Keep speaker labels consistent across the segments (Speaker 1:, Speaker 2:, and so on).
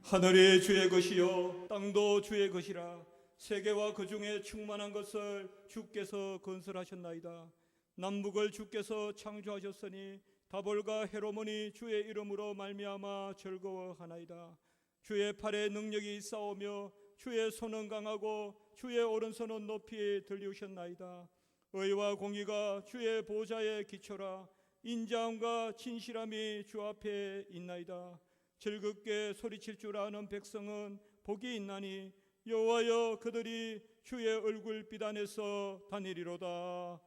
Speaker 1: 하늘이 주의 것이요 땅도 주의 것이라. 세계와 그 중에 충만한 것을 주께서 건설하셨나이다. 남북을 주께서 창조하셨으니 다볼과 헤로몬이 주의 이름으로 말미암아 즐거워하나이다. 주의 팔에 능력이 있사오며 주의 손은 강하고 주의 오른손은 높이 들리우셨나이다. 의와 공의가 주의 보좌에 기초라. 인자함과 진실함이 주 앞에 있나이다. 즐겁게 소리칠 줄 아는 백성은 복이 있나니 여호와여 그들이 주의 얼굴빛 안에서 다니리로다.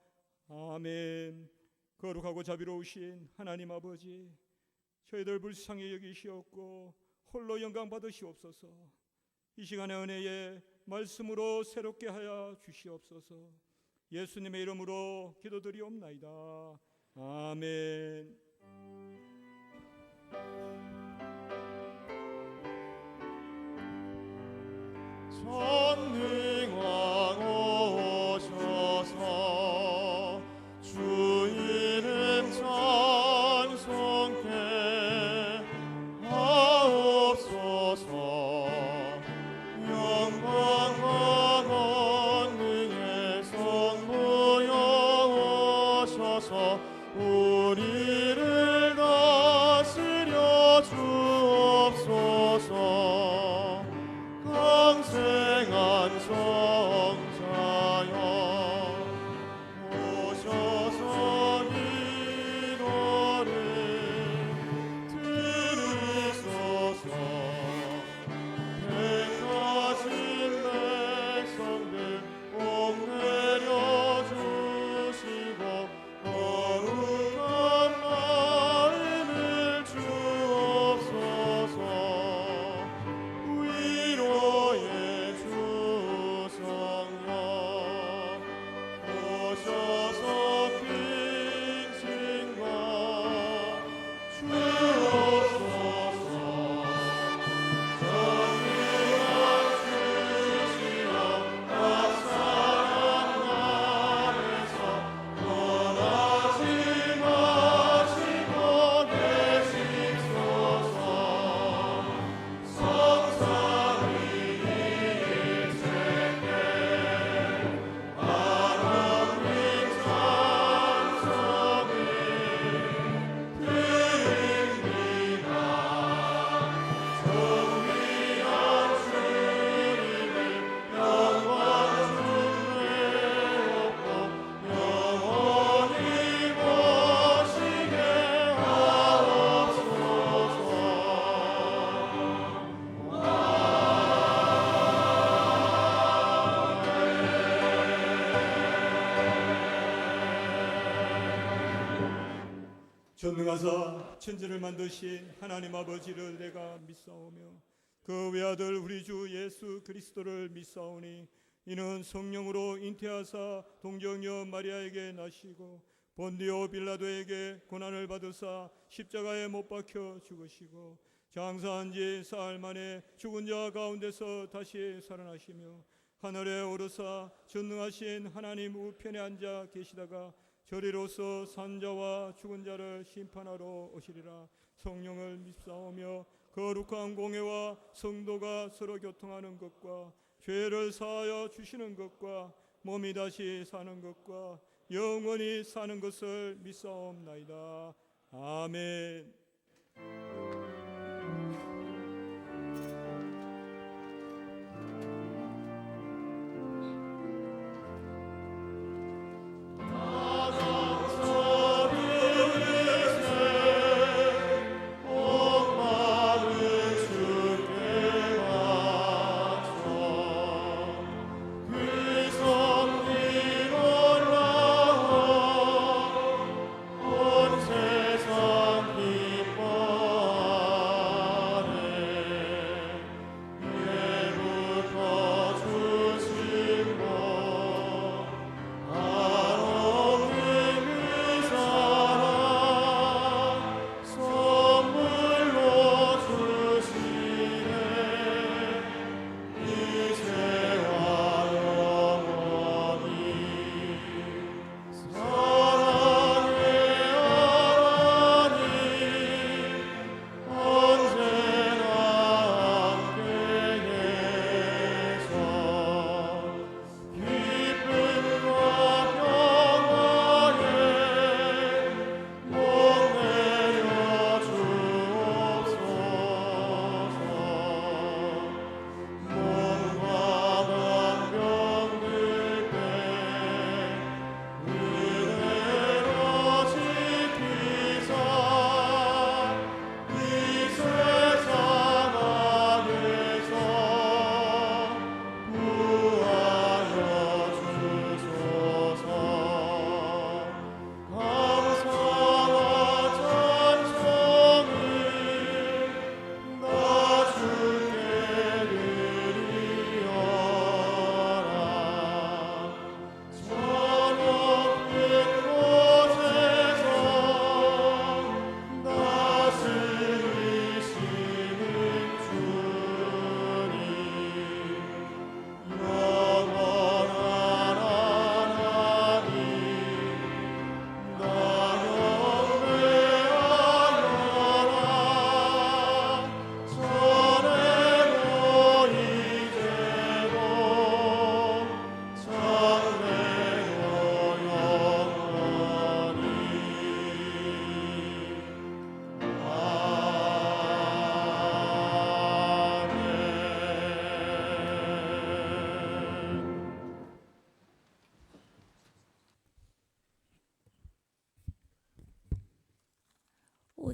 Speaker 1: 아멘. 거룩하고 자비로우신 하나님 아버지, 저희들 불쌍히 여기시옵고 홀로 영광 받으시옵소서. 이 시간의 은혜에 말씀으로 새롭게 하여 주시옵소서. 예수님의 이름으로 기도드리옵나이다. 아멘.
Speaker 2: 전능왕 오셔서 주 이름 찬송케 하옵소서. 영광과 권능의 성부여 오셔서 우리를 다스려 주옵소서. 강생한 성자여 오셔서 기도를 들으소서. 택하신 백성들 복 내려주시고 거룩한 마음을 주옵소서. 위로의 주성령 오셔서 빙신과 주옵소서. 정의한 주시여 앞사람 나에서 떠나지 마시고 계시소서. 성삼위 일체께 하나님 찬송을 드립니다. 정의한 주님을 영광 중매없고 영원히 모시게 하옵소서.
Speaker 1: 전능하사 천지를 만드신 하나님 아버지를 내가 믿사오며 그 외아들 우리 주 예수 그리스도를 믿사오니 이는 성령으로 잉태하사 동정녀 마리아에게 나시고 본디오 빌라도에게 고난을 받으사 십자가에 못 박혀 죽으시고 장사한 지 사흘 만에 죽은 자 가운데서 다시 살아나시며 하늘에 오르사 전능하신 하나님 우편에 앉아 계시다가 저리로서 산자와 죽은 자를 심판하러 오시리라. 성령을 믿사오며 거룩한 공회와 성도가 서로 교통하는 것과 죄를 사하여 주시는 것과 몸이 다시 사는 것과 영원히 사는 것을 믿사옵나이다. 아멘.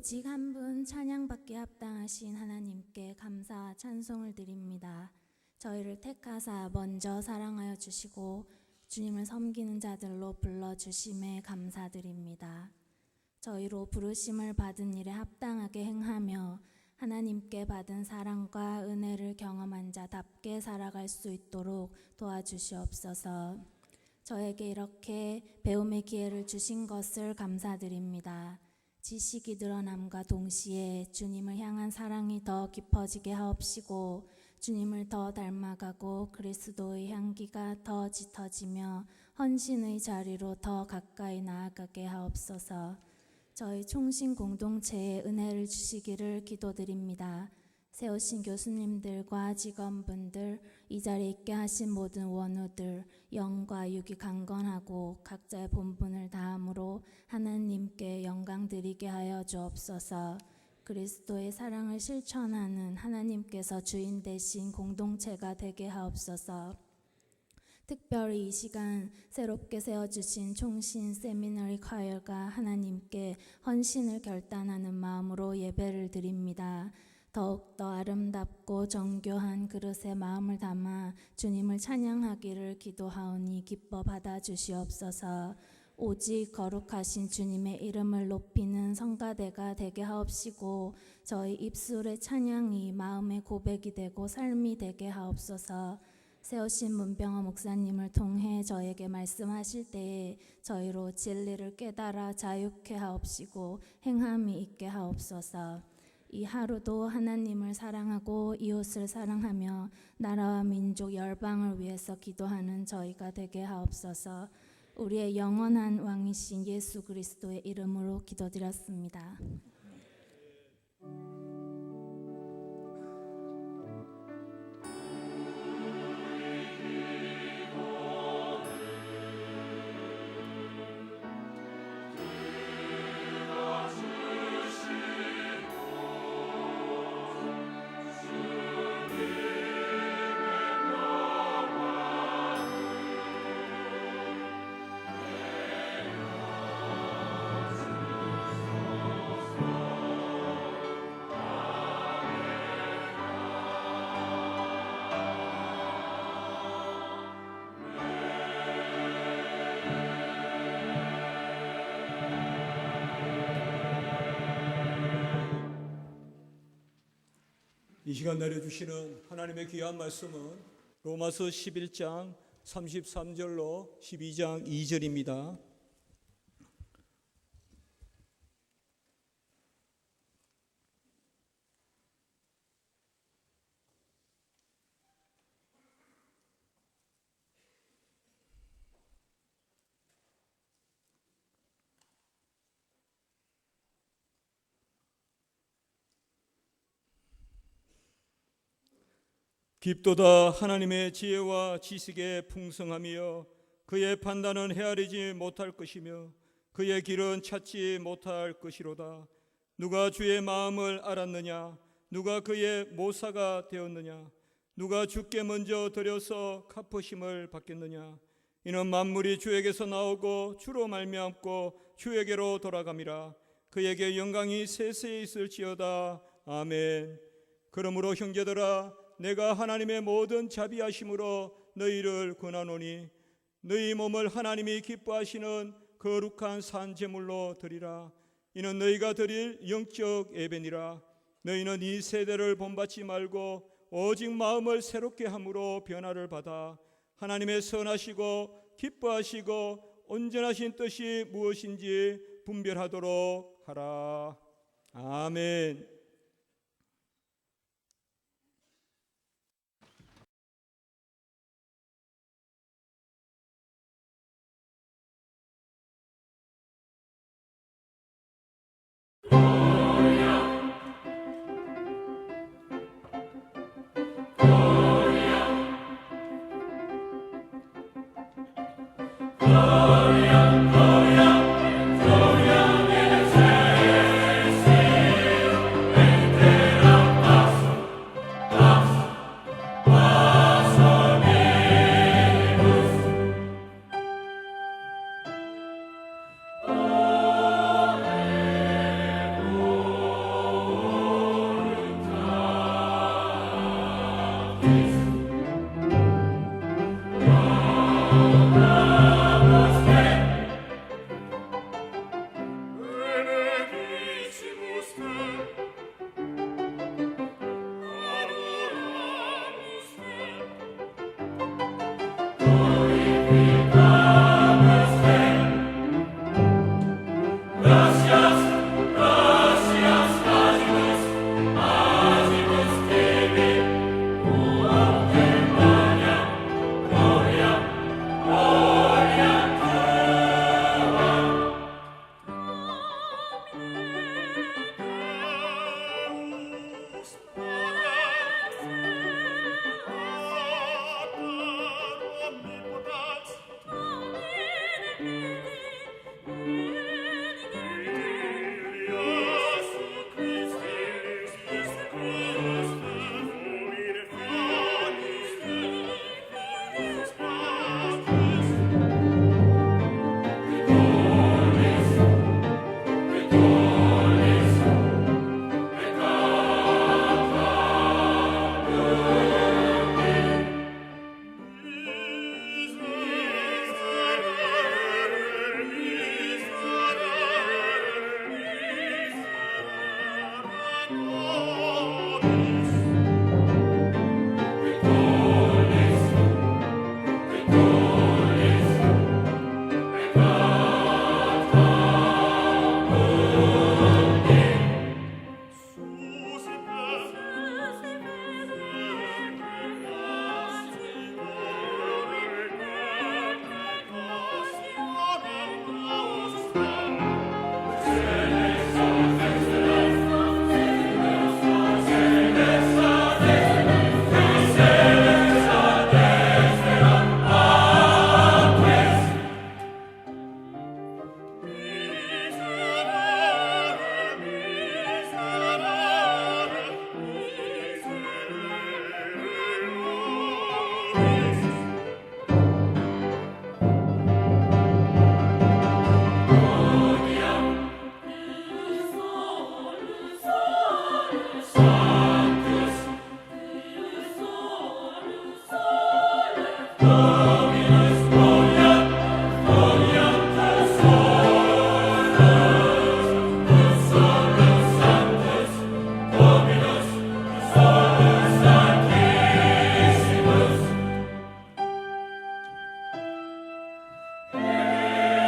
Speaker 3: 오직 한 분 찬양받기에 합당하신 하나님께 감사 찬송을 드립니다. 저희를 택하사 먼저 사랑하여 주시고 주님을 섬기는 자들로 불러주심에 감사드립니다. 저희로 부르심을 받은 일에 합당하게 행하며 하나님께 받은 사랑과 은혜를 경험한 자답게 살아갈 수 있도록 도와주시옵소서. 저에게 이렇게 배움의 기회를 주신 것을 감사드립니다. 지식이 늘어남과 동시에 주님을 향한 사랑이 더 깊어지게 하옵시고 주님을 더 닮아가고 그리스도의 향기가 더 짙어지며 헌신의 자리로 더 가까이 나아가게 하옵소서. 저희 총신 공동체에 은혜를 주시기를 기도드립니다. 세우신 교수님들과 직원분들, 이 자리에 있게 하신 모든 원우들, 영과 육이 강건하고 각자의 본분을 다함으로 하나님께 영광 드리게 하여 주옵소서. 그리스도의 사랑을 실천하는 하나님께서 주인 되신 공동체가 되게 하옵소서. 특별히 이 시간 새롭게 세워주신 총신 세미너리 콰이어가 하나님께 헌신을 결단하는 마음으로 예배를 드립니다. 더욱더 아름답고 정교한 그릇에 마음을 담아 주님을 찬양하기를 기도하오니 기뻐 받아주시옵소서. 오직 거룩하신 주님의 이름을 높이는 성가대가 되게 하옵시고 저희 입술의 찬양이 마음의 고백이 되고 삶이 되게 하옵소서. 세우신 문병호 목사님을 통해 저에게 말씀하실 때에 저희로 진리를 깨달아 자유케 하옵시고 행함이 있게 하옵소서. 이 하루도 하나님을 사랑하고 이웃을 사랑하며 나라와 민족 열방을 위해서 기도하는 저희가 되게 하옵소서. 우리의 영원한 왕이신 예수 그리스도의 이름으로 기도드렸습니다.
Speaker 1: 이 시간 내려주시는 하나님의 귀한 말씀은 로마서 11장 33절로 12장 2절입니다. 깊도다 하나님의 지혜와 지식의 풍성함이여 그의 판단은 헤아리지 못할 것이며 그의 길은 찾지 못할 것이로다. 누가 주의 마음을 알았느냐? 누가 그의 모사가 되었느냐? 누가 주께 먼저 드려서 갚으심을 받겠느냐? 이는 만물이 주에게서 나오고 주로 말미암고 주에게로 돌아감이라. 그에게 영광이 세세히 있을지어다. 아멘. 그러므로 형제들아, 내가 하나님의 모든 자비하심으로 너희를 권하노니 너희 몸을 하나님이 기뻐하시는 거룩한 산 제물로 드리라. 이는 너희가 드릴 영적 예배니라. 너희는 이 세대를 본받지 말고 오직 마음을 새롭게 함으로 변화를 받아 하나님의 선하시고 기뻐하시고 온전하신 뜻이 무엇인지 분별하도록 하라. 아멘.
Speaker 2: benedicimus te, adoramus te, glorificamus te. Gratias, gratias agimus, agimus Tibi, uam Maria, gloria, gloria Deus, Pater, omnipotens, Iesu Christi, Iesu Christi, Domine Filius Dei, Filius Patris, Victoris, Victoris,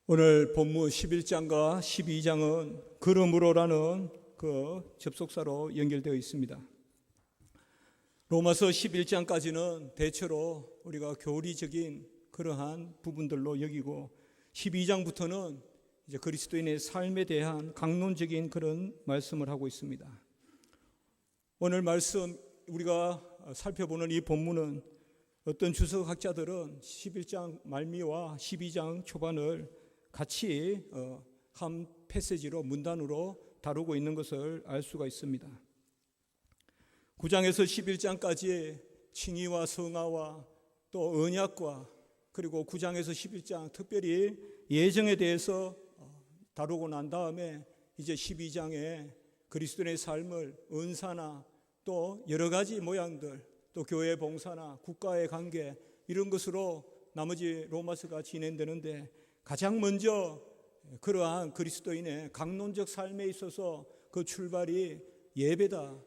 Speaker 1: 오늘 본문 11장과 12장은 그러므로라는 그 접속사로 연결되어 있습니다. 로마서 11장까지는 대체로 우리가 교리적인 그러한 부분들로 여기고 12장부터는 이제 그리스도인의 삶에 대한 강론적인 그런 말씀을 하고 있습니다. 오늘 말씀 우리가 살펴보는 이 본문은 어떤 주석학자들은 11장 말미와 12장 초반을 같이 한 패시지로 문단으로 다루고 있는 것을 알 수가 있습니다. 9장에서 11장까지 칭의와 성화와 또 언약과 그리고 9장에서 11장 특별히 예정에 대해서 다루고 난 다음에 이제 12장에 그리스도인의 삶을 은사나 또 여러 가지 모양들 또 교회 봉사나 국가의 관계 이런 것으로 나머지 로마서가 진행되는데 가장 먼저 그러한 그리스도인의 강론적 삶에 있어서 그 출발이 예배다.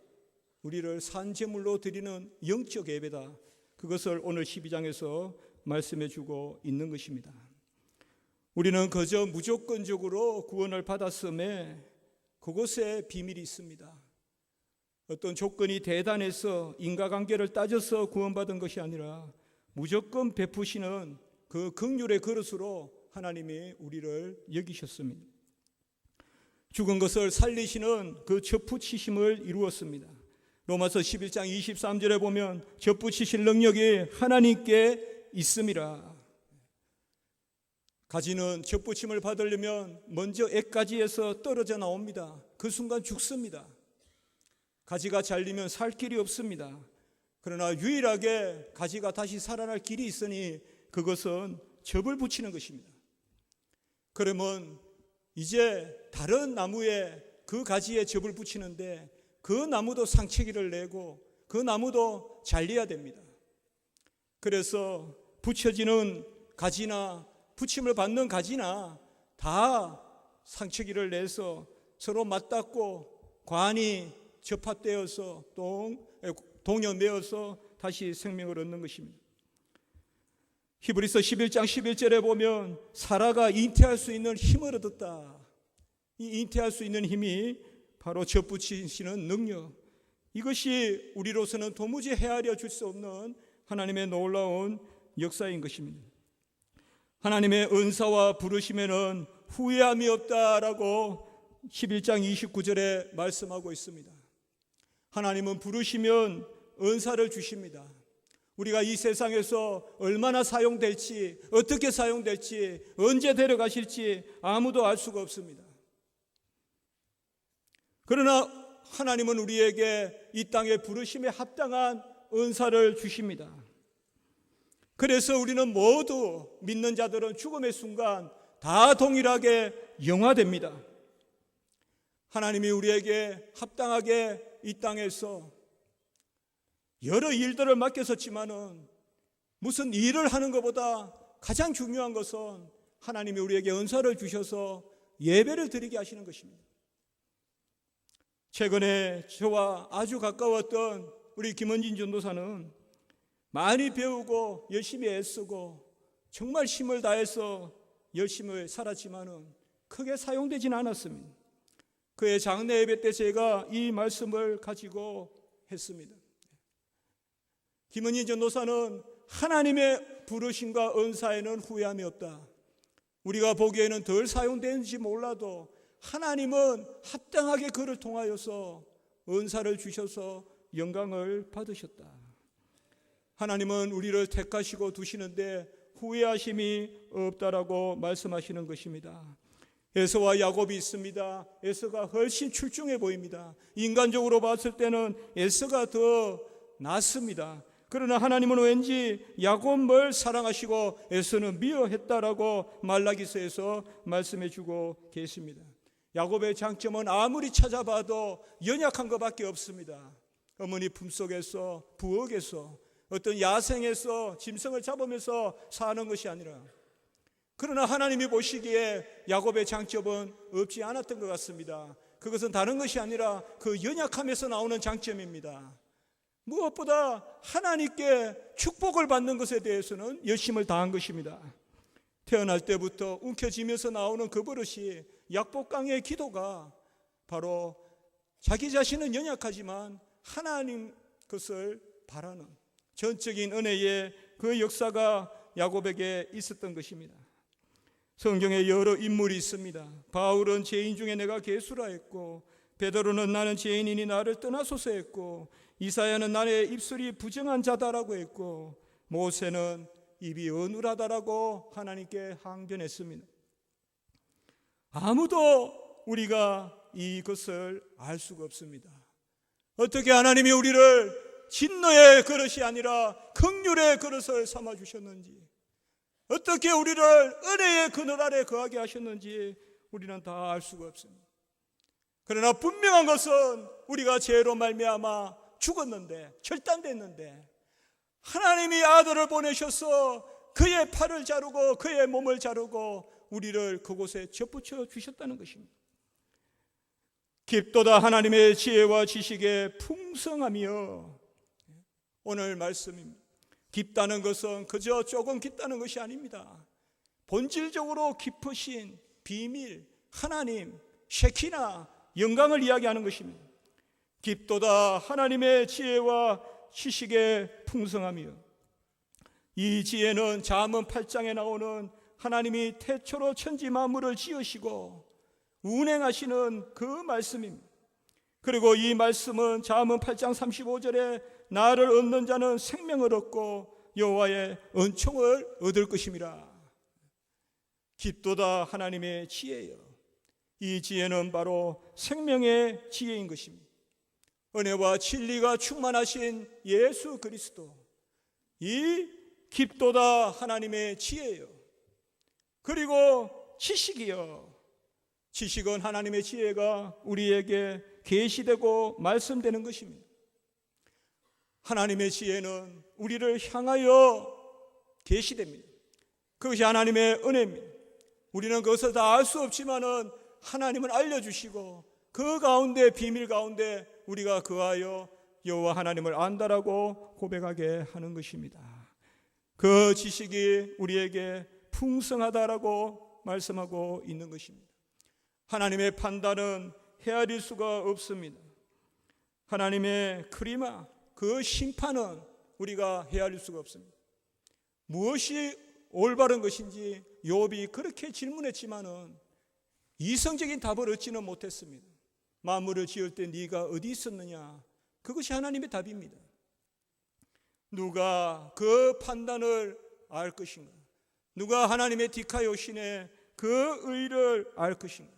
Speaker 1: 우리를 산제물로 드리는 영적 예배다. 그것을 오늘 12장에서 말씀해 주고 있는 것입니다. 우리는 그저 무조건적으로 구원을 받았음에 그것에 비밀이 있습니다. 어떤 조건이 대단해서 인과관계를 따져서 구원받은 것이 아니라 무조건 베푸시는 그 긍휼의 그릇으로 하나님이 우리를 여기셨습니다. 죽은 것을 살리시는 그 접붙이심을 이루었습니다. 로마서 11장 23절에 보면 접붙이실 능력이 하나님께 있음이라. 가지는 접붙임을 받으려면 먼저 액가지에서 떨어져 나옵니다. 그 순간 죽습니다. 가지가 잘리면 살 길이 없습니다. 그러나 유일하게 가지가 다시 살아날 길이 있으니 그것은 접을 붙이는 것입니다. 그러면 이제 다른 나무에 그 가지에 접을 붙이는데 그 나무도 상처기를 내고 그 나무도 잘려야 됩니다. 그래서 붙여지는 가지나 붙임을 받는 가지나 다 상처기를 내서 서로 맞닿고 관이 접합되어서 동여매어서 다시 생명을 얻는 것입니다. 히브리서 11장 11절에 보면 사라가 잉태할 수 있는 힘을 얻었다. 이 잉태할 수 있는 힘이 바로 접붙이시는 능력, 이것이 우리로서는 도무지 헤아려 줄 수 없는 하나님의 놀라운 역사인 것입니다. 하나님의 은사와 부르심에는 후회함이 없다라고 11장 29절에 말씀하고 있습니다. 하나님은 부르시면 은사를 주십니다. 우리가 이 세상에서 얼마나 사용될지, 어떻게 사용될지, 언제 데려가실지 아무도 알 수가 없습니다. 그러나 하나님은 우리에게 이 땅의 부르심에 합당한 은사를 주십니다. 그래서 우리는 모두 믿는 자들은 죽음의 순간 다 동일하게 영화됩니다. 하나님이 우리에게 합당하게 이 땅에서 여러 일들을 맡겼었지만은 무슨 일을 하는 것보다 가장 중요한 것은 하나님이 우리에게 은사를 주셔서 예배를 드리게 하시는 것입니다. 최근에 저와 아주 가까웠던 우리 김원진 전도사는 많이 배우고 열심히 애쓰고 정말 힘을 다해서 열심히 살았지만은 크게 사용되지는 않았습니다. 그의 장례 예배 때 제가 이 말씀을 가지고 했습니다. 김은희 전도사는 하나님의 부르심과 은사에는 후회함이 없다. 우리가 보기에는 덜 사용되는지 몰라도 하나님은 합당하게 그를 통하여서 은사를 주셔서 영광을 받으셨다. 하나님은 우리를 택하시고 두시는데 후회하심이 없다라고 말씀하시는 것입니다. 에서와 야곱이 있습니다. 에서가 훨씬 출중해 보입니다. 인간적으로 봤을 때는 에서가 더 낫습니다. 그러나 하나님은 왠지 야곱을 사랑하시고 에서는 미워했다라고 말라기서에서 말씀해 주고 계십니다. 야곱의 장점은 아무리 찾아봐도 연약한 것밖에 없습니다. 어머니 품속에서, 부엌에서, 어떤 야생에서 짐승을 잡으면서 사는 것이 아니라, 그러나 하나님이 보시기에 야곱의 장점은 없지 않았던 것 같습니다. 그것은 다른 것이 아니라 그 연약함에서 나오는 장점입니다. 무엇보다 하나님께 축복을 받는 것에 대해서는 열심을 다한 것입니다. 태어날 때부터 움켜쥐면서 나오는 그 버릇이 약복강의 기도가 바로 자기 자신은 연약하지만 하나님 것을 바라는 전적인 은혜의 그 역사가 야곱에게 있었던 것입니다. 성경에 여러 인물이 있습니다. 바울은 죄인 중에 내가 괴수라 했고, 베드로는 나는 죄인이니 나를 떠나소서 했고, 이사야는 나의 입술이 부정한 자다라고 했고, 모세는 입이 어눌하다라고 하나님께 항변했습니다. 아무도 우리가 이것을 알 수가 없습니다. 어떻게 하나님이 우리를 진노의 그릇이 아니라 긍휼의 그릇을 삼아주셨는지, 어떻게 우리를 은혜의 그늘 아래 거하게 하셨는지 우리는 다 알 수가 없습니다. 그러나 분명한 것은 우리가 죄로 말미암아 죽었는데, 결단됐는데 하나님이 아들을 보내셔서 그의 팔을 자르고 그의 몸을 자르고 우리를 그곳에 접붙여 주셨다는 것입니다. 깊도다 하나님의 지혜와 지식에 풍성하며, 오늘 말씀입니다. 깊다는 것은 그저 조금 깊다는 것이 아닙니다. 본질적으로 깊으신 비밀, 하나님, 셰키나, 영광을 이야기하는 것입니다. 깊도다 하나님의 지혜와 지식에 풍성하며, 이 지혜는 잠언 8장에 나오는 하나님이 태초로 천지 만물을 지으시고 운행하시는 그 말씀입니다. 그리고 이 말씀은 잠언 8장 35절에 나를 얻는 자는 생명을 얻고 여호와의 은총을 얻을 것임이라. 깊도다 하나님의 지혜여. 이 지혜는 바로 생명의 지혜인 것입니다. 은혜와 진리가 충만하신 예수 그리스도, 이 깊도다 하나님의 지혜여. 그리고 지식이여. 지식은 하나님의 지혜가 우리에게 계시되고 말씀되는 것입니다. 하나님의 지혜는 우리를 향하여 계시됩니다. 그것이 하나님의 은혜입니다. 우리는 그것을 다 알 수 없지만은 하나님은 알려주시고 그 가운데, 비밀 가운데 우리가 그하여 여호와 하나님을 안다라고 고백하게 하는 것입니다. 그 지식이 우리에게 풍성하다라고 말씀하고 있는 것입니다. 하나님의 판단은 헤아릴 수가 없습니다. 하나님의 크리마, 그 심판은 우리가 헤아릴 수가 없습니다. 무엇이 올바른 것인지 욥이 그렇게 질문했지만은 이성적인 답을 얻지는 못했습니다. 만물을 지을 때 네가 어디 있었느냐? 그것이 하나님의 답입니다. 누가 그 판단을 알 것인가? 누가 하나님의 디카요신의 그 의를 알 것인가?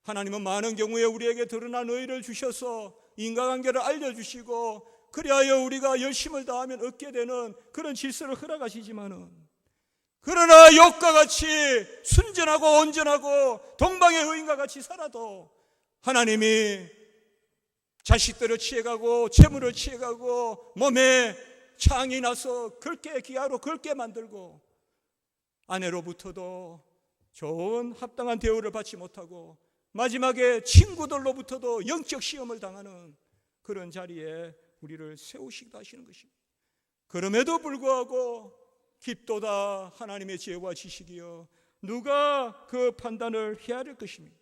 Speaker 1: 하나님은 많은 경우에 우리에게 드러난 의를 주셔서 인간관계를 알려주시고 그리하여 우리가 열심을 다하면 얻게 되는 그런 질서를 허락하시지만은, 그러나 욥과 같이 순전하고 온전하고 동방의 의인과 같이 살아도 하나님이 자식들을 취해가고 재물을 취해가고 몸에 창이 나서 긁게 기하로 긁게 만들고 아내로부터도 좋은 합당한 대우를 받지 못하고 마지막에 친구들로부터도 영적 시험을 당하는 그런 자리에 우리를 세우시기도 하시는 것입니다. 그럼에도 불구하고 깊도다 하나님의 지혜와 지식이여, 누가 그 판단을 헤아릴 것입니까?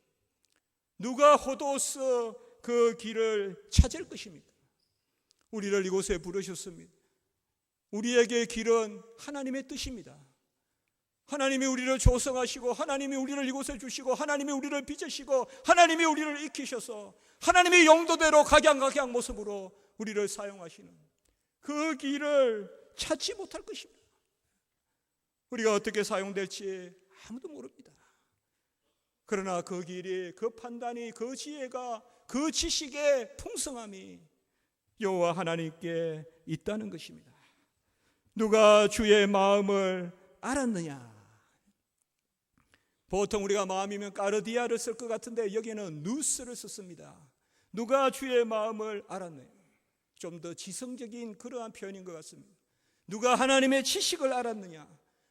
Speaker 1: 누가 호도서 그 길을 찾을 것입니까? 우리를 이곳에 부르셨습니다. 우리에게 길은 하나님의 뜻입니다. 하나님이 우리를 조성하시고 하나님이 우리를 이곳에 주시고 하나님이 우리를 빚으시고 하나님이 우리를 익히셔서 하나님의 용도대로 각양 모습으로 우리를 사용하시는 그 길을 찾지 못할 것입니다. 우리가 어떻게 사용될지 아무도 모릅니다. 그러나 그 길이, 그 판단이, 그 지혜가, 그 지식의 풍성함이 여호와 하나님께 있다는 것입니다. 누가 주의 마음을 알았느냐? 보통 우리가 마음이면 까르디아를 쓸 것 같은데 여기는 누스를 썼습니다. 누가 주의 마음을 알았느냐? 좀 더 지성적인 그러한 표현인 것 같습니다. 누가 하나님의 지식을 알았느냐?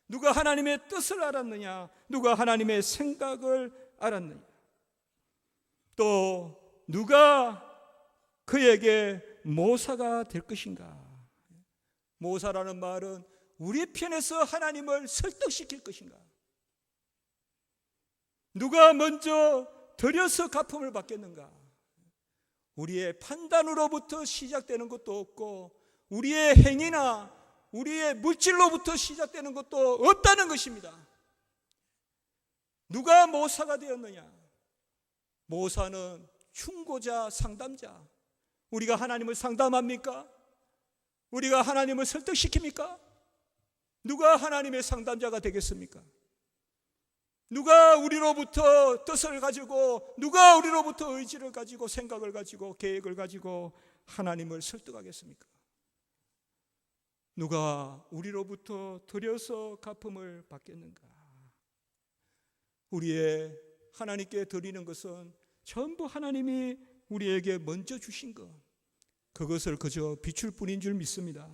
Speaker 1: 누가 하나님의 뜻을 알았느냐? 누가 하나님의 생각을 알았느냐? 또 누가 그에게 모사가 될 것인가? 모사라는 말은 우리 편에서 하나님을 설득시킬 것인가? 누가 먼저 들여서 갚음을 받겠는가? 우리의 판단으로부터 시작되는 것도 없고 우리의 행위나 우리의 물질로부터 시작되는 것도 없다는 것입니다. 누가 모사가 되었느냐? 모사는 충고자, 상담자. 우리가 하나님을 상담합니까? 우리가 하나님을 설득시킵니까? 누가 하나님의 상담자가 되겠습니까? 누가 우리로부터 뜻을 가지고, 누가 우리로부터 의지를 가지고, 생각을 가지고, 계획을 가지고 하나님을 설득하겠습니까? 누가 우리로부터 들여서 갚음을 받겠는가? 우리의 하나님께 드리는 것은 전부 하나님이 우리에게 먼저 주신 것, 그것을 그저 비출 뿐인 줄 믿습니다.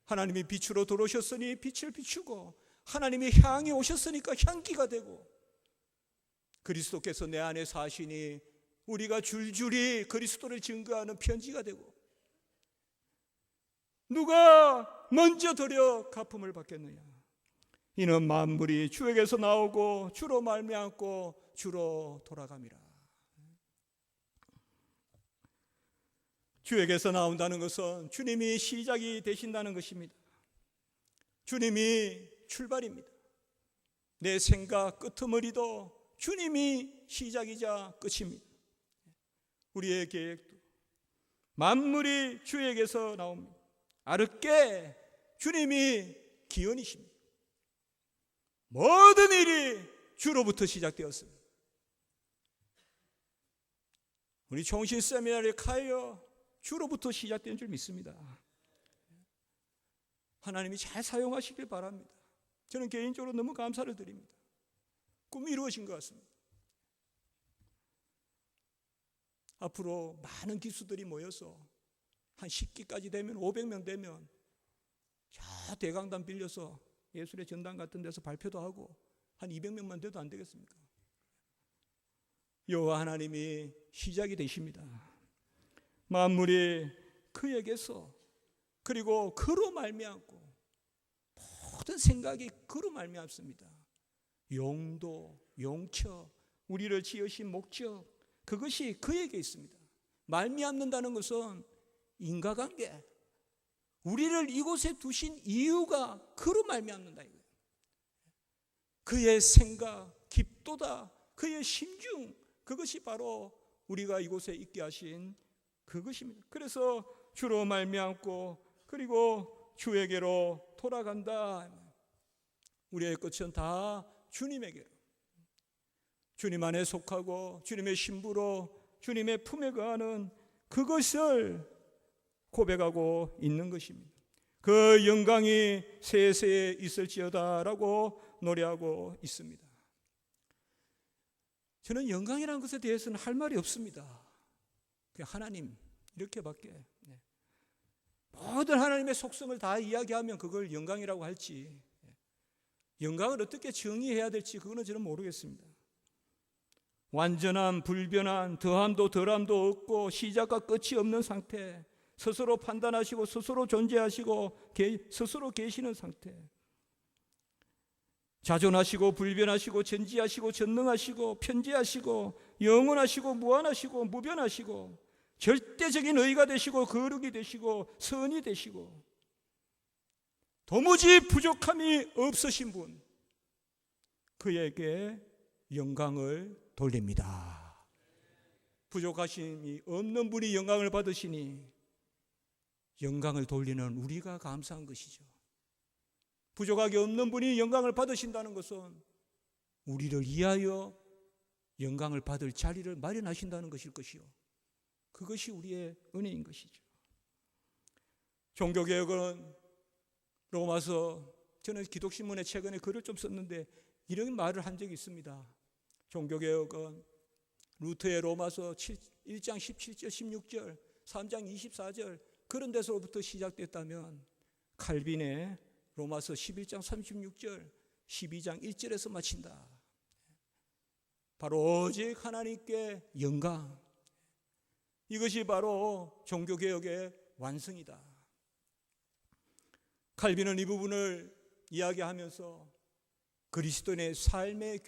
Speaker 1: 하나님이 빛으로 들어오셨으니 빛을 비추고, 하나님이 향이 오셨으니까 향기가 되고, 그리스도께서 내 안에 사시니 우리가 줄줄이 그리스도를 증거하는 편지가 되고, 누가 먼저 드려 갚음을 받겠느냐. 이는 만물이 주에게서 나오고 주로 말미암고 주로 돌아갑니다. 주에게서 나온다는 것은 주님이 시작이 되신다는 것입니다. 주님이 출발입니다. 내 생각 끄트머리도 주님이 시작이자 끝입니다. 우리의 계획도 만물이 주에게서 나옵니다. 아르께 주님이 기원이십니다. 모든 일이 주로부터 시작되었습니다. 우리 총신 세미나리 카이어 주로부터 시작된 줄 믿습니다. 하나님이 잘 사용하시길 바랍니다. 저는 개인적으로 너무 감사를 드립니다. 꿈이 이루어진 것 같습니다. 앞으로 많은 기수들이 모여서 한 10기까지 되면, 500명 되면 저 대강당 빌려서 예술의 전당 같은 데서 발표도 하고 한 200명만 돼도 안 되겠습니까? 여호와 하나님이 시작이 되십니다. 만물이 그에게서, 그리고 그로 말미암고, 모든 생각이 그로 말미암습니다. 용도, 용처, 우리를 지으신 목적, 그것이 그에게 있습니다. 말미암는다는 것은 인과관계, 우리를 이곳에 두신 이유가 그로 말미암는다 이거예요. 그의 생각, 깊도다, 그의 심중, 그것이 바로 우리가 이곳에 있게 하신 그것입니다. 그래서 주로 말미암고 그리고 주에게로 돌아간다. 우리의 끝은 다 주님에게로, 주님 안에 속하고 주님의 신부로 주님의 품에 거하는 그것을 고백하고 있는 것입니다. 그 영광이 세세에 있을지어다라고 노래하고 있습니다. 저는 영광이라는 것에 대해서는 할 말이 없습니다. 그냥 하나님 이렇게밖에. 모든 하나님의 속성을 다 이야기하면 그걸 영광이라고 할지, 영광을 어떻게 정의해야 될지 그거는 저는 모르겠습니다. 완전한 불변한, 더함도 덜함도 없고 시작과 끝이 없는 상태, 스스로 판단하시고 스스로 존재하시고 스스로 계시는 상태, 자존하시고 불변하시고 전지하시고 전능하시고 편지하시고 영원하시고 무한하시고 무변하시고 절대적인 의가 되시고 거룩이 되시고 선이 되시고 도무지 부족함이 없으신 분, 그에게 영광을 돌립니다. 부족하심이 없는 분이 영광을 받으시니 영광을 돌리는 우리가 감사한 것이죠. 부족하게 없는 분이 영광을 받으신다는 것은 우리를 위하여 영광을 받을 자리를 마련하신다는 것일 것이요, 그것이 우리의 은혜인 것이죠. 종교개혁은 로마서, 저는 기독신문에 최근에 글을 좀 썼는데 이런 말을 한 적이 있습니다. 종교개혁은 루터의 로마서 1장 17절 16절 3장 24절 그런 데서부터 시작됐다면 칼빈의 로마서 11장 36절 12장 1절에서 마친다. 바로 오직 하나님께 영광, 이것이 바로 종교개혁의 완성이다. 칼빈은 이 부분을 이야기하면서 그리스도인의 삶의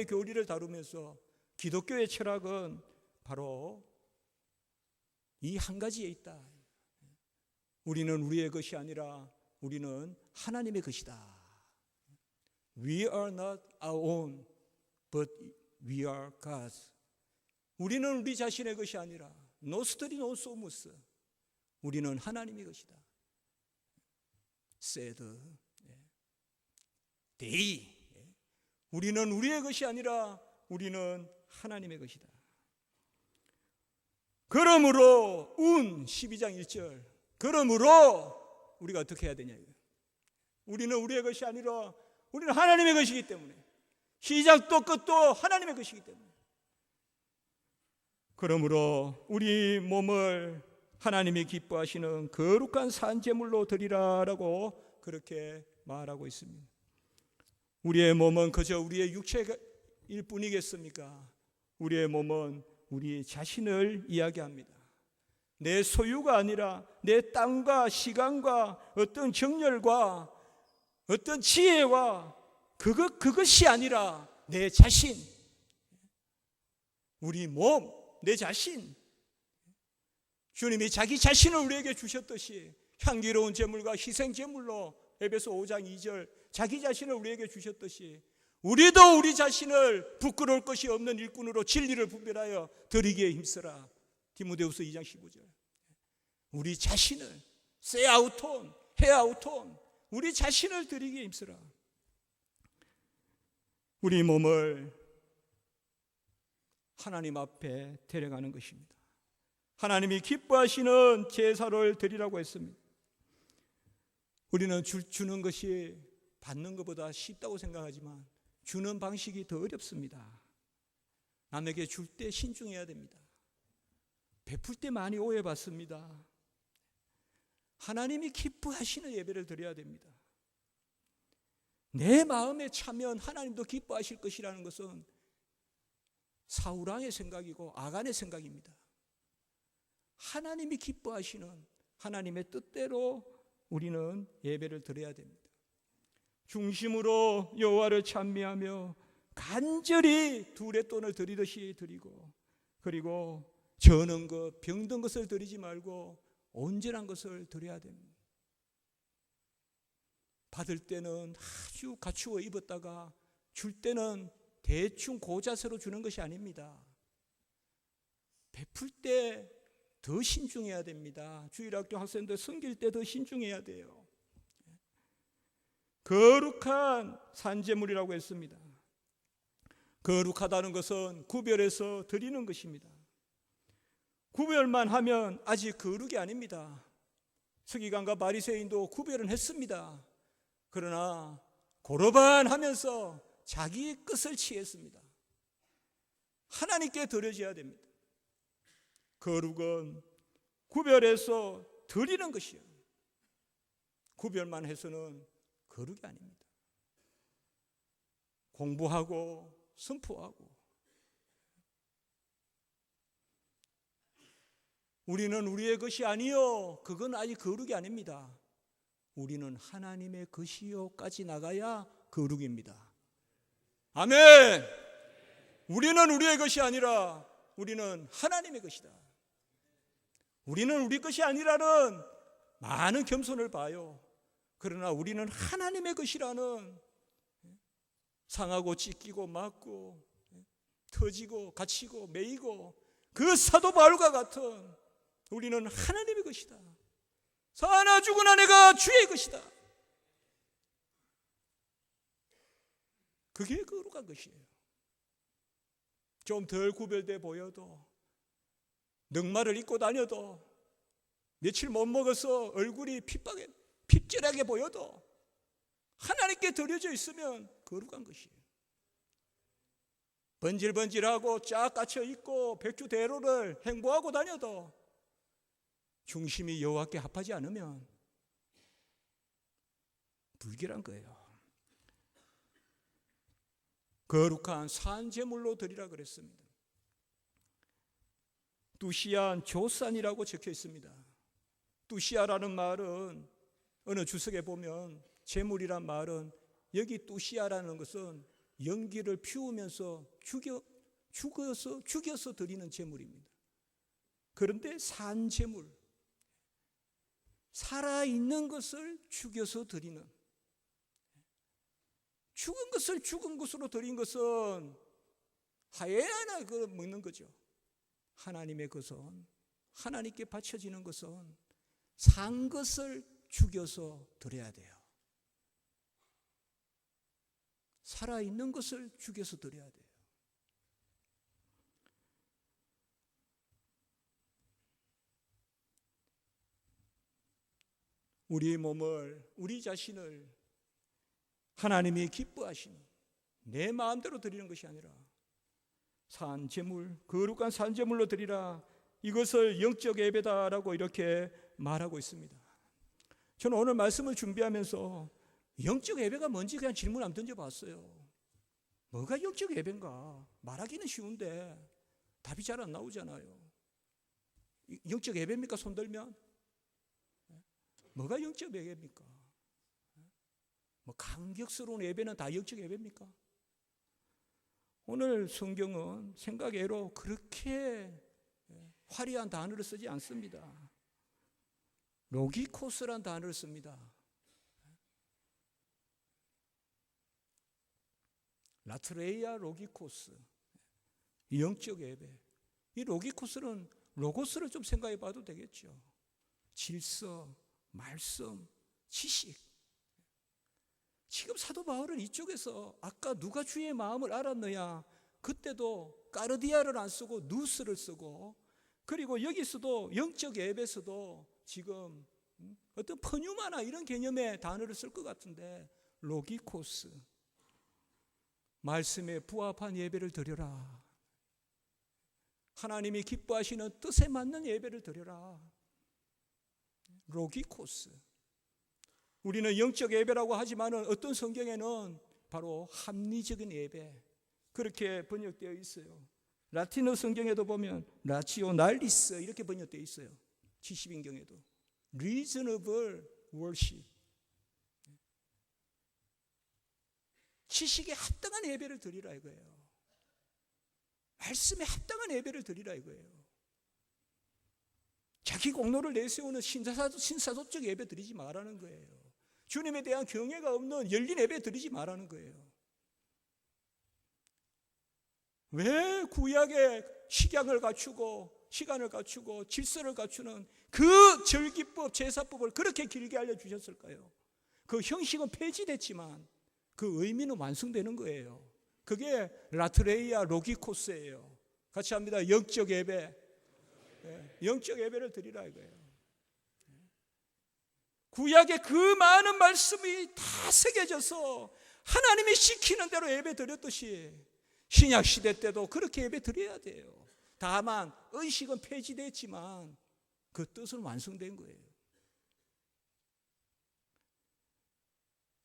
Speaker 1: 교리를 다루면서 기독교의 철학은 바로 이 한 가지에 있다. 우리는 우리의 것이 아니라 우리는 하나님의 것이다. We are not our own, but we are God's. 우리는 우리 자신의 것이 아니라 노스트리 노소무스, 우리는 하나님의 것이다. Said they. 우리는 우리의 것이 아니라 우리는 하나님의 것이다. 그러므로 12장 1절, 그러므로 우리가 어떻게 해야 되냐, 우리는 우리의 것이 아니라 우리는 하나님의 것이기 때문에, 시작도 끝도 하나님의 것이기 때문에, 그러므로 우리 몸을 하나님이 기뻐하시는 거룩한 산제물로 드리라라고 그렇게 말하고 있습니다. 우리의 몸은 그저 우리의 육체일 뿐이겠습니까? 우리의 몸은 우리 자신을 이야기합니다. 내 소유가 아니라 내 땀과 시간과 어떤 정열과 어떤 지혜와 그것이 아니라 내 자신, 우리 몸, 내 자신. 주님이 자기 자신을 우리에게 주셨듯이 향기로운 제물과 희생 제물로 에베소 5장 2절 자기 자신을 우리에게 주셨듯이 우리도 우리 자신을 부끄러울 것이 없는 일꾼으로 진리를 분별하여 드리기에 힘쓰라. 디모데후서 2장 15절. 우리 자신을 세아우톤, 헤아우톤, 우리 자신을 드리기에 힘쓰라. 우리 몸을 하나님 앞에 데려가는 것입니다. 하나님이 기뻐하시는 제사를 드리라고 했습니다. 우리는 주는 것이 받는 것보다 쉽다고 생각하지만 주는 방식이 더 어렵습니다. 남에게 줄 때 신중해야 됩니다. 베풀 때 많이 오해받습니다. 하나님이 기뻐하시는 예배를 드려야 됩니다. 내 마음에 차면 하나님도 기뻐하실 것이라는 것은 사울왕의 생각이고 아간의 생각입니다. 하나님이 기뻐하시는 하나님의 뜻대로 우리는 예배를 드려야 됩니다. 중심으로 여호와를 찬미하며 간절히 두레돈을 드리듯이 드리고, 그리고 저는 것, 병든 것을 드리지 말고 온전한 것을 드려야 됩니다. 받을 때는 아주 갖추어 입었다가 줄 때는 대충 고자세로 주는 것이 아닙니다. 베풀 때 더 신중해야 됩니다. 주일학교 학생들 섬길 때 더 신중해야 돼요. 거룩한 산제물이라고 했습니다. 거룩하다는 것은 구별해서 드리는 것입니다. 구별만 하면 아직 거룩이 아닙니다. 서기관과 바리새인도 구별은 했습니다. 그러나 고르반하면서 자기의 것을 취했습니다. 하나님께 드려져야 됩니다. 거룩은 구별해서 드리는 것이요, 구별만 해서는 거룩이 아닙니다. 공부하고 선포하고, 우리는 우리의 것이 아니요, 그건 아직 거룩이 아닙니다. 우리는 하나님의 것이요까지 나가야 거룩입니다. 아멘. 우리는 우리의 것이 아니라 우리는 하나님의 것이다. 우리는 우리 것이 아니라는 많은 겸손을 봐요. 그러나 우리는 하나님의 것이라는 상하고 찢기고 맞고 터지고 갇히고 매이고 그 사도 바울과 같은 우리는 하나님의 것이다. 사나 죽으나 내가 주의 것이다. 그게 거룩한 것이에요. 좀 덜 구별돼 보여도, 넉마를 입고 다녀도, 며칠 못 먹어서 얼굴이 핍절하게 보여도 하나님께 드려져 있으면 거룩한 것이에요. 번질번질하고 쫙 갇혀 있고 백주대로를 행보하고 다녀도 중심이 여호와께 합하지 않으면 불결한 거예요. 거룩한 산제물로 드리라 그랬습니다. 뚜시안 조산이라고 적혀 있습니다. 뚜시아라는 말은 어느 주석에 보면 제물이란 말은, 여기 뚜시아라는 것은 연기를 피우면서 죽여서 드리는 제물입니다. 그런데 산제물, 살아있는 것을 죽여서 드리는, 죽은 것을 죽은 것으로 드린 것은 하야나 먹는 거죠. 하나님의 것은, 하나님께 바쳐지는 것은 산 것을 죽여서 드려야 돼요. 살아있는 것을 죽여서 드려야 돼요. 우리 몸을, 우리 자신을 하나님이 기뻐하시는 내 마음대로 드리는 것이 아니라 산제물, 거룩한 산제물로 드리라. 이것을 영적 예배다라고 이렇게 말하고 있습니다. 저는 오늘 말씀을 준비하면서
Speaker 4: 영적 예배가 뭔지 그냥 질문 한번 던져봤어요. 뭐가 영적 예배인가? 말하기는 쉬운데 답이 잘 안 나오잖아요. 영적 예배입니까? 손들면? 뭐가 영적 예배입니까? 뭐 감격스러운 예배는 다 영적 예배입니까? 오늘 성경은 생각외로 그렇게 화려한 단어를 쓰지 않습니다. 로기코스란 단어를 씁니다. 라트레이아 로기코스, 영적 예배. 이 로기코스는 로고스를 좀 생각해 봐도 되겠죠. 질서, 말씀, 지식. 지금 사도 바울은 이쪽에서 아까 누가 주의 마음을 알았느냐, 그때도 까르디아를 안 쓰고 누스를 쓰고, 그리고 여기서도 영적 예배에서도 지금 어떤 퍼뉴마나 이런 개념의 단어를 쓸 것 같은데, 로기코스, 말씀에 부합한 예배를 드려라. 하나님이 기뻐하시는 뜻에 맞는 예배를 드려라. 로기코스. 우리는 영적 예배라고 하지만 어떤 성경에는 바로 합리적인 예배, 그렇게 번역되어 있어요. 라틴어 성경에도 보면 라치오날리스 이렇게 번역되어 있어요. 70인경에도 reasonable worship, 지식에 합당한 예배를 드리라 이거예요. 말씀에 합당한 예배를 드리라 이거예요. 자기 공로를 내세우는 신사도적 예배 드리지 말라는 거예요. 주님에 대한 경외가 없는 열린 예배 드리지 말라는 거예요. 왜 구약의 식양을 갖추고 시간을 갖추고 질서를 갖추는 그 절기법, 제사법을 그렇게 길게 알려주셨을까요? 그 형식은 폐지됐지만 그 의미는 완성되는 거예요. 그게 라트레이아 로기코스예요. 같이 합니다. 영적 예배. 영적 예배를 드리라 이거예요. 구약의 그 많은 말씀이 다 새겨져서 하나님이 시키는 대로 예배 드렸듯이 신약 시대 때도 그렇게 예배 드려야 돼요. 다만 의식은 폐지됐지만 그 뜻은 완성된 거예요.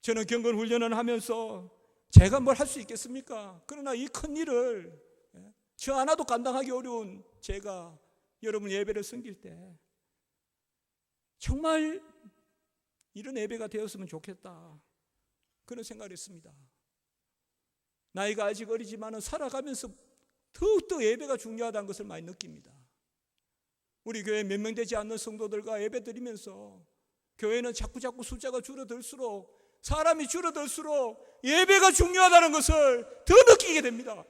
Speaker 4: 저는 경건 훈련을 하면서 제가 뭘 할 수 있겠습니까? 그러나 이 큰 일을 저 하나도 감당하기 어려운 제가 여러분 예배를 섬길 때 정말 이런 예배가 되었으면 좋겠다, 그런 생각을 했습니다. 나이가 아직 어리지만 살아가면서 더욱더 예배가 중요하다는 것을 많이 느낍니다. 우리 교회 몇 명 되지 않는 성도들과 예배 드리면서 교회는 자꾸 숫자가 줄어들수록, 사람이 줄어들수록 예배가 중요하다는 것을 더 느끼게 됩니다.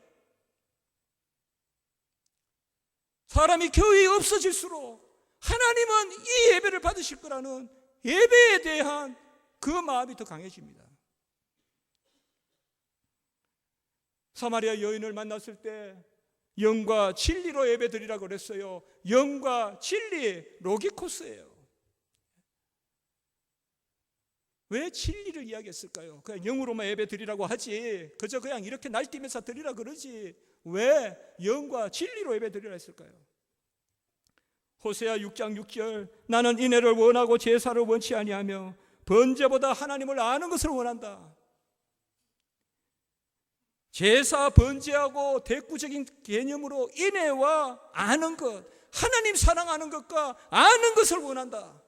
Speaker 4: 사람이 교회에 없어질수록 하나님은 이 예배를 받으실 거라는 예배에 대한 그 마음이 더 강해집니다. 사마리아 여인을 만났을 때 영과 진리로 예배 드리라고 그랬어요. 영과 진리, 로기코스예요. 왜 진리를 이야기했을까요? 그냥 영으로만 예배 드리라고 하지, 그저 그냥 이렇게 날뛰면서 드리라 그러지 왜 영과 진리로 예배 드리라 했을까요? 호세아 6장 6절, 나는 인애를 원하고 제사를 원치 아니하며 번제보다 하나님을 아는 것을 원한다. 제사, 번제하고 대구적인 개념으로 인애와 아는 것, 하나님 사랑하는 것과 아는 것을 원한다.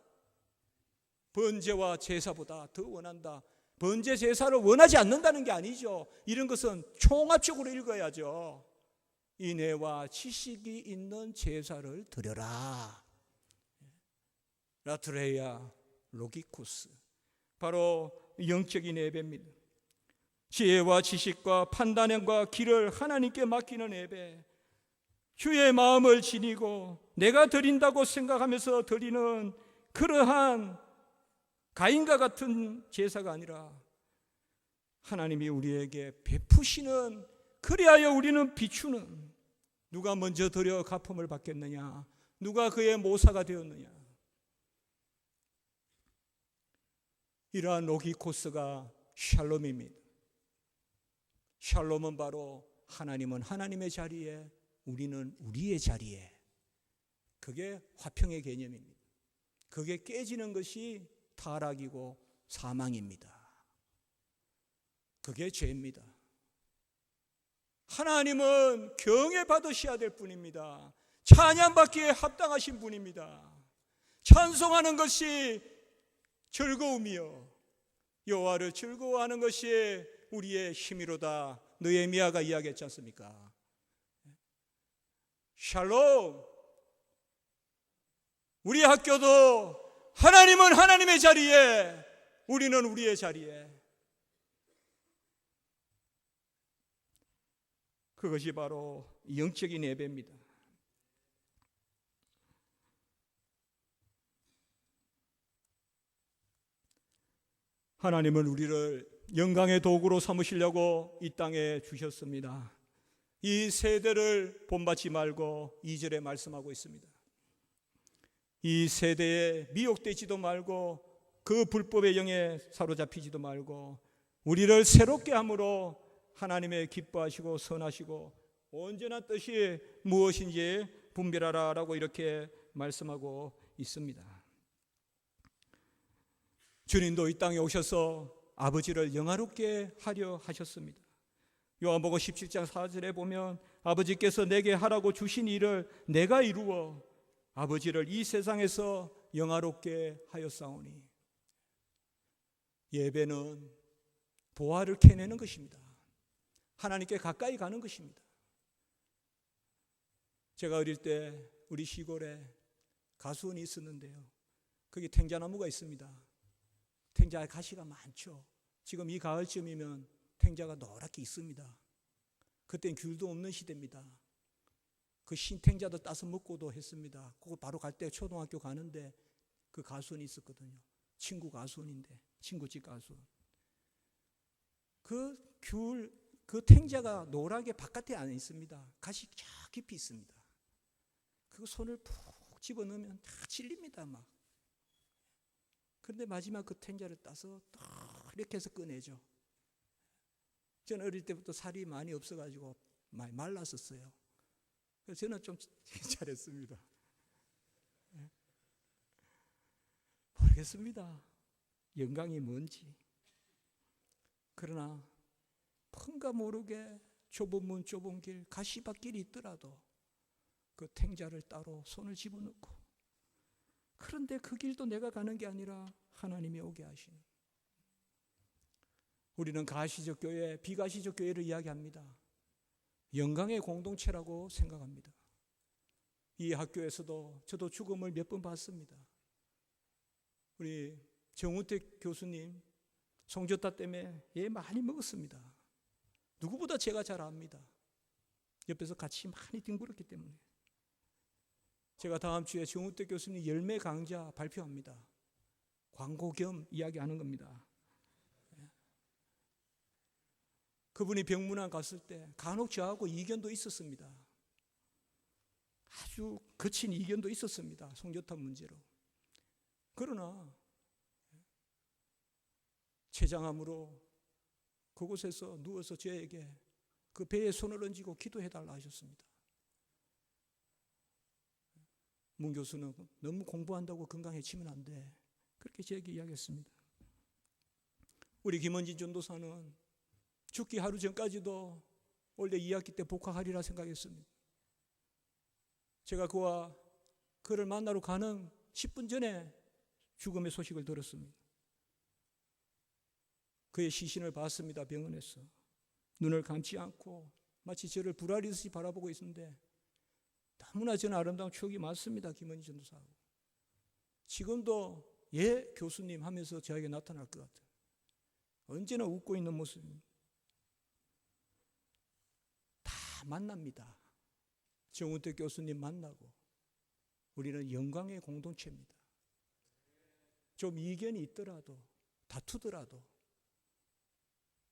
Speaker 4: 번제와 제사보다 더 원한다. 번제, 제사를 원하지 않는다는 게 아니죠. 이런 것은 총합적으로 읽어야죠. 인애와 지식이 있는 제사를 드려라. 라트레이아 로기코스, 바로 영적인 예배입니다. 지혜와 지식과 판단과 길을 하나님께 맡기는 예배, 주의 마음을 지니고 내가 드린다고 생각하면서 드리는 그러한 가인과 같은 제사가 아니라 하나님이 우리에게 베푸시는, 그리하여 우리는 비추는, 누가 먼저 드려 갚음을 받겠느냐, 누가 그의 모사가 되었느냐, 이러한 로기코스가 샬롬입니다. 샬롬은 바로 하나님은 하나님의 자리에, 우리는 우리의 자리에. 그게 화평의 개념입니다. 그게 깨지는 것이 타락이고 사망입니다. 그게 죄입니다. 하나님은 경외받으셔야 될 분입니다. 찬양받기에 합당하신 분입니다. 찬송하는 것이 즐거움이요 여호와를 즐거워하는 것이 우리의 힘이로다. 느헤미야가 이야기했지 않습니까? 샬롬. 우리 학교도 하나님은 하나님의 자리에, 우리는 우리의 자리에. 그것이 바로 영적인 예배입니다. 하나님은 우리를 영광의 도구로 삼으시려고 이 땅에 주셨습니다. 이 세대를 본받지 말고 2절에 말씀하고 있습니다. 이 세대에 미혹되지도 말고 그 불법의 영에 사로잡히지도 말고 우리를 새롭게 함으로 하나님의 기뻐하시고 선하시고 온전한 뜻이 무엇인지 분별하라라고 이렇게 말씀하고 있습니다. 주님도 이 땅에 오셔서 아버지를 영화롭게 하려 하셨습니다. 요한복음 17장 4절에 보면 아버지께서 내게 하라고 주신 일을 내가 이루어 아버지를 이 세상에서 영화롭게 하였사오니. 예배는 보화를 캐내는 것입니다. 하나님께 가까이 가는 것입니다. 제가 어릴 때 우리 시골에 가수원이 있었는데요, 거기 탱자나무가 있습니다. 탱자에 가시가 많죠. 지금 이 가을쯤이면 탱자가 노랗게 있습니다. 그때는 귤도 없는 시대입니다. 그 신탱자도 따서 먹고도 했습니다. 그거 바로 갈 때 초등학교 가는데 그 가수원이 있었거든요. 친구 가수원인데, 친구 집 가수원. 그 탱자가 노랗게 바깥에 안 있습니다. 가시 쫙 깊이 있습니다. 그 손을 푹 집어넣으면 다 찔립니다, 막. 그런데 마지막 그 탱자를 따서 딱 이렇게 해서 꺼내죠. 저는 어릴 때부터 살이 많이 없어가지고 많이 말랐었어요. 그래서 저는 좀 잘했습니다. 모르겠습니다. 영광이 뭔지. 그러나 뭔가 모르게 좁은 문 좁은 길 가시밭길이 있더라도 그 탱자를 따로 손을 집어넣고, 그런데 그 길도 내가 가는 게 아니라 하나님이 오게 하시는. 우리는 가시적 교회, 비가시적 교회를 이야기합니다. 영광의 공동체라고 생각합니다. 이 학교에서도 저도 죽음을 몇 번 봤습니다. 우리 정우택 교수님 송조타 때문에 예 많이 먹었습니다. 누구보다 제가 잘 압니다. 옆에서 같이 많이 뒹굴었기 때문에. 제가 다음 주에 정우택 교수님 열매 강좌 발표합니다. 광고 겸 이야기하는 겁니다. 그분이 병문안 갔을 때 간혹 저하고 이견도 있었습니다. 아주 거친 이견도 있었습니다. 송조탑 문제로. 그러나 췌장암으로 그곳에서 누워서 저에게 그 배에 손을 얹고 기도해달라 하셨습니다. 문 교수는 너무 공부한다고 건강해지면 안 돼, 그렇게 저에게 이야기했습니다. 우리 김원진 전도사는 죽기 하루 전까지도 원래 2학기 때 복학하리라 생각했습니다. 제가 그를 만나러 가는 10분 전에 죽음의 소식을 들었습니다. 그의 시신을 봤습니다. 병원에서 눈을 감지 않고 마치 저를 불알이듯이 바라보고 있는데 너무나 저는 아름다운 추억이 많습니다. 김원희 전도사하고. 지금도 예 교수님 하면서 저에게 나타날 것 같아요. 언제나 웃고 있는 모습입니다. 다 만납니다. 정운택 교수님 만나고 우리는 영광의 공동체입니다. 좀 이견이 있더라도 다투더라도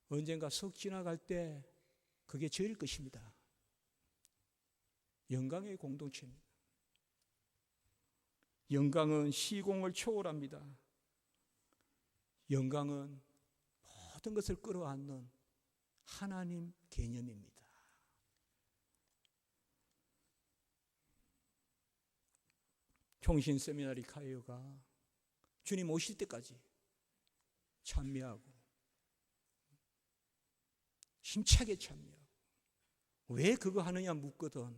Speaker 4: 언젠가 석 지나갈 때 그게 저일 것입니다. 영광의 공동체입니다. 영광은 시공을 초월합니다. 영광은 모든 것을 끌어안는 하나님 개념입니다. 총신 세미나리 카이어가 주님 오실 때까지 찬미하고 힘차게 참여하고 왜 그거 하느냐 묻거든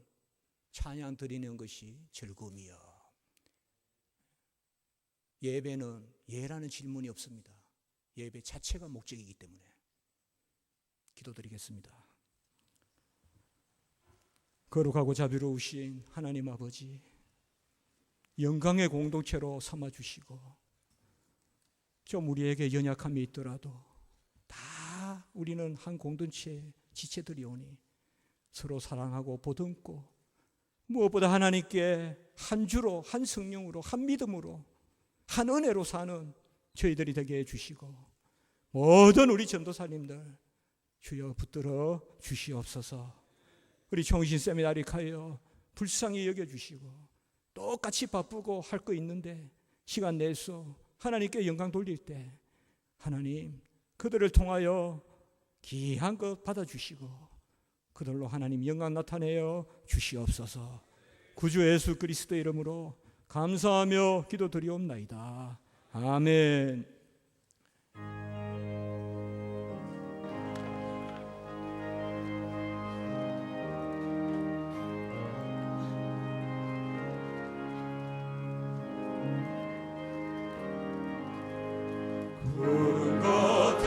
Speaker 4: 찬양 드리는 것이 즐거움이요. 예배는 예라는 질문이 없습니다. 예배 자체가 목적이기 때문에. 기도드리겠습니다. 거룩하고 자비로우신 하나님 아버지, 영광의 공동체로 삼아주시고 좀 우리에게 연약함이 있더라도 다 우리는 한 공동체의 지체들이 오니 서로 사랑하고 보듬고 무엇보다 하나님께 한 주로, 한 성령으로, 한 믿음으로, 한 은혜로 사는 저희들이 되게 해주시고 모든 우리 전도사님들 주여 붙들어 주시옵소서. 우리 총신 세미나리카여 불쌍히 여겨주시고 똑같이 바쁘고 할 거 있는데 시간 내서 하나님께 영광 돌릴 때 하나님 그들을 통하여 귀한 것 받아주시고 그들로 하나님 영광 나타내어 주시옵소서. 구주 예수 그리스도의 이름으로 감사하며 기도드리옵나이다. 아멘.
Speaker 1: 구름 같은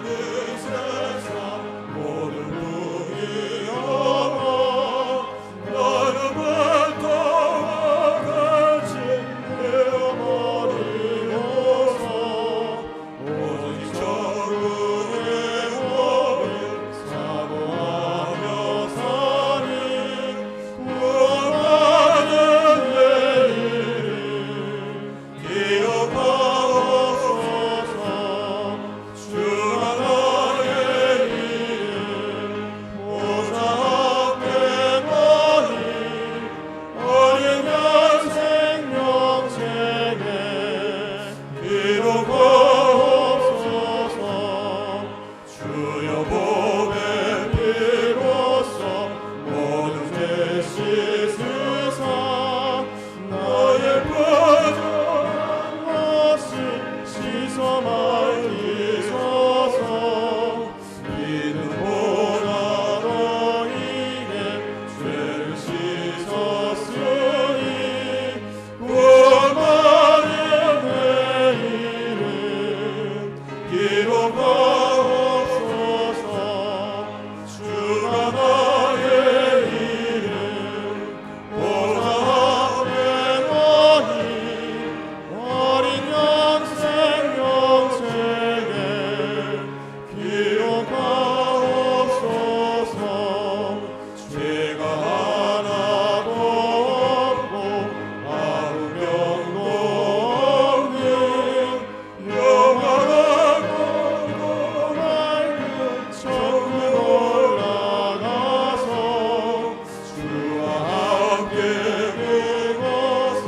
Speaker 1: 이 세상 모든 분이 어머 나를 발도와 같이 되어버리고서 오직 적군의 몸을 사모하며 사니 구원받은 내일을 기억하옵소서. 주가 나의 이름 보좌 앞에 거니 어린 양 생명책에 기록하옵소서. 주여 보배 피로써 모든 죄 씻으사 나의 부정한 것을 씻어 말리소서. 믿음보다 너희의 죄를 씻었으니 구원받은 내 이름 기록하옵소서. 주가 나의 이름 보좌 앞에 거니 어린 양 생명책에 기록하옵소서. 죄가 하나도 없고 아무 병도 없는 영원하고 맑은 천국 올라가서 주와 함께 그곳에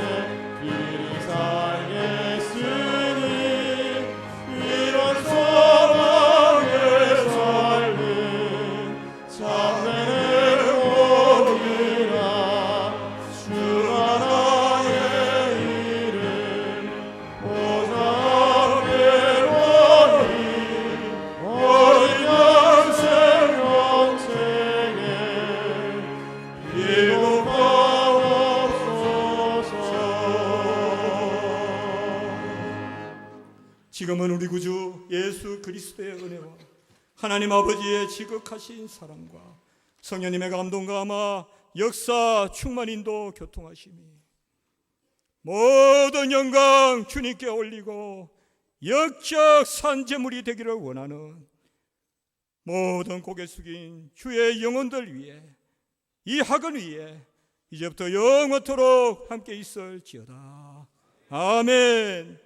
Speaker 1: 길이 살겠으니 이런 소망의 삶은 참되네 오리라. 주가 나의 이름 보좌 앞에 거니 어린 양 생명책에 기록하옵소서. 지금은 우리 구주 예수 그리스도의 은혜와 하나님 아버지의 지극하신 사랑과 성령님의 감동과 아마 역사 충만 인도 교통하심이 모든 영광 주님께 올리고 역적 산재물이 되기를 원하는 모든 고개 숙인 주의 영혼들 위해 이 학원 위에 이제부터 영원토록 함께 있을지어다. 아멘.